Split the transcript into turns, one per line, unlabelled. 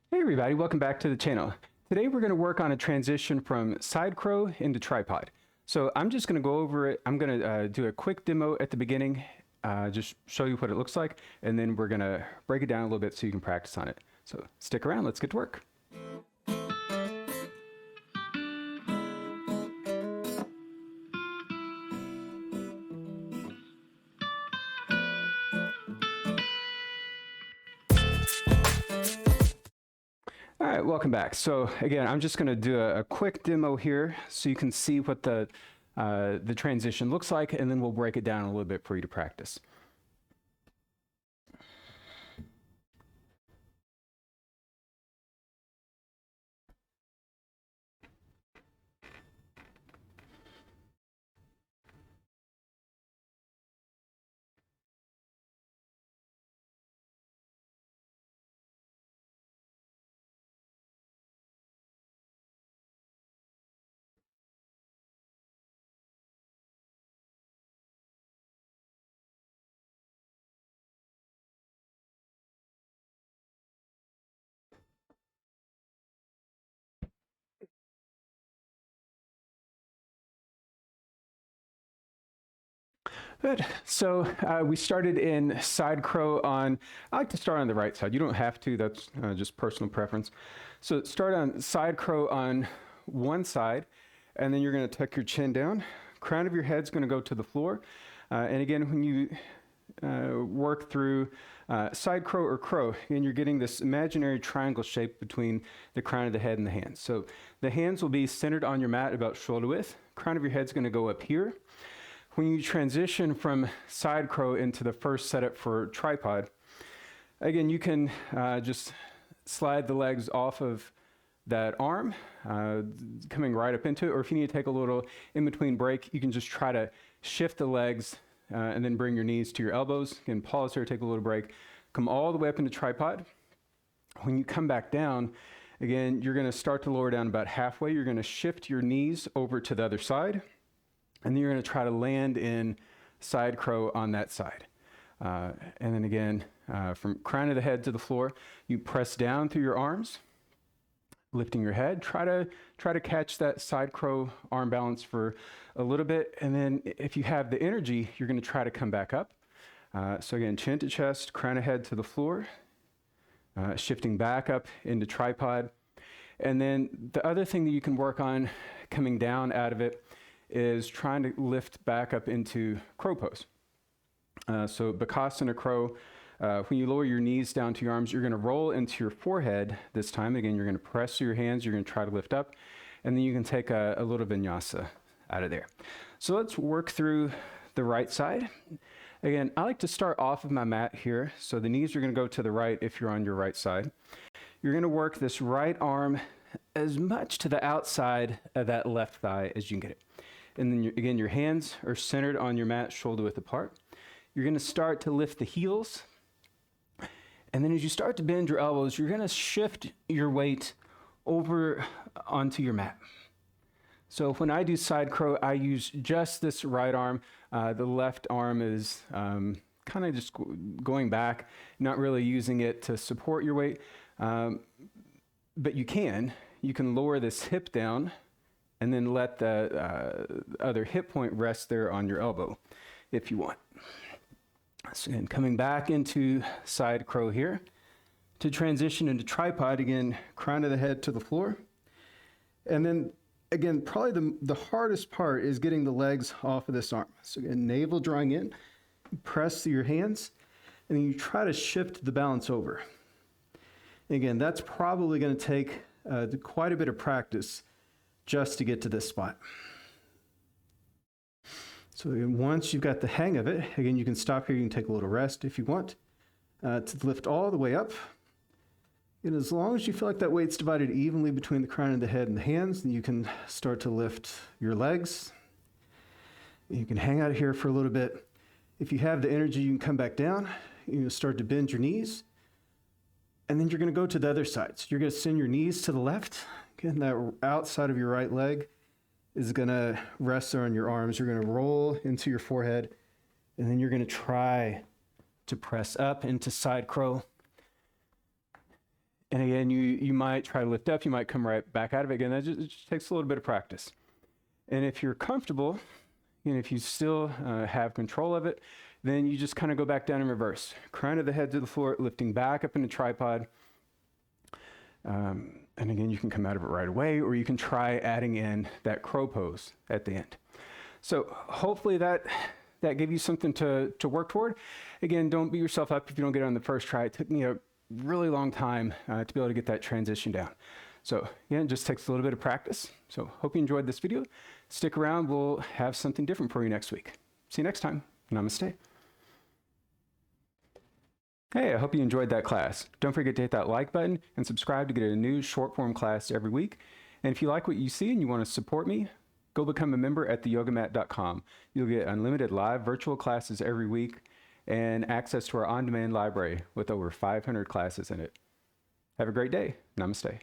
Hey everybody, welcome back to the channel. Today we're going to work on a transition from side crow into tripod. So I'm just going to go over it. I'm going to do a quick demo at the beginning, just show you what it looks like, and then we're going to break it down a little bit so you can practice on it. So stick around, let's get to work. All right, welcome back. So again, I'm just going to do a quick demo here so you can see what the transition looks like, and then we'll break it down a little bit for you to practice. Good. So we started in side crow on, I like to start on the right side. You don't have to, that's just personal preference. So start on side crow on one side, and then you're going to tuck your chin down. Crown of your head's going to go to the floor. And again, when you work through side crow or crow, and you're getting this imaginary triangle shape between the crown of the head and the hands. So the hands will be centered on your mat about shoulder width. Crown of your head's going to go up here. When you transition from side crow into the first setup for tripod, again, you can just slide the legs off of that arm, coming right up into it, or if you need to take a little in-between break, you can just try to shift the legs and then bring your knees to your elbows. Again, pause here, take a little break, come all the way up into tripod. When you come back down, again, you're gonna start to lower down about halfway. You're gonna shift your knees over to the other side, and then you're going to try to land in side crow on that side. And then again, from crown of the head to the floor, you press down through your arms, lifting your head. Try to catch that side crow arm balance for a little bit, and then if you have the energy, you're going to try to come back up. So again, chin to chest, crown of head to the floor, shifting back up into tripod. And then the other thing that you can work on coming down out of it is trying to lift back up into crow pose. So Bakasana crow, when you lower your knees down to your arms, you're going to roll into your forehead this time. Again, you're going to press your hands, you're going to try to lift up, and then you can take a little vinyasa out of there. So let's work through the right side. Again, I like to start off of my mat here. So the knees are going to go to the right if you're on your right side. You're going to work this right arm as much to the outside of that left thigh as you can get it. And then again, your hands are centered on your mat, shoulder width apart. You're going to start to lift the heels. And then as you start to bend your elbows, you're going to shift your weight over onto your mat. So when I do side crow, I use just this right arm. The left arm is kind of just going back, not really using it to support your weight. But you can lower this hip down and then let the other hip point rest there on your elbow if you want. So again, coming back into side crow here. To transition into tripod, again, crown of the head to the floor. And then again, probably the hardest part is getting the legs off of this arm. So again, navel drawing in, press your hands, and then you try to shift the balance over. And again, that's probably going to take quite a bit of practice just to get to this spot. So again, once you've got the hang of it, again, you can stop here, you can take a little rest if you want, to lift all the way up. And as long as you feel like that weight's divided evenly between the crown of the head and the hands, then you can start to lift your legs. You can hang out here for a little bit. If you have the energy, you can come back down. You can start to bend your knees. And then you're going to go to the other side. So you're going to send your knees to the left. Again, that outside of your right leg is going to rest there on your arms. You're going to roll into your forehead, and then you're going to try to press up into side crow. And again, you might try to lift up, you might come right back out of it again. It just takes a little bit of practice. And if you're comfortable, and if you still have control of it, then you just kind of go back down in reverse. Crown of the head to the floor, lifting back up in the tripod. And again, you can come out of it right away, or you can try adding in that crow pose at the end. So hopefully that gave you something to work toward. Again, don't beat yourself up if you don't get it on the first try. It took me a really long time to be able to get that transition down. So again, it just takes a little bit of practice. So hope you enjoyed this video. Stick around, we'll have something different for you next week. See you next time. Namaste. Hey, I hope you enjoyed that class. Don't forget to hit that like button and subscribe to get a new short form class every week. And if you like what you see and you want to support me, go become a member at theyogamat.com. You'll get unlimited live virtual classes every week and access to our on-demand library with over 500 classes in it. Have a great day. Namaste.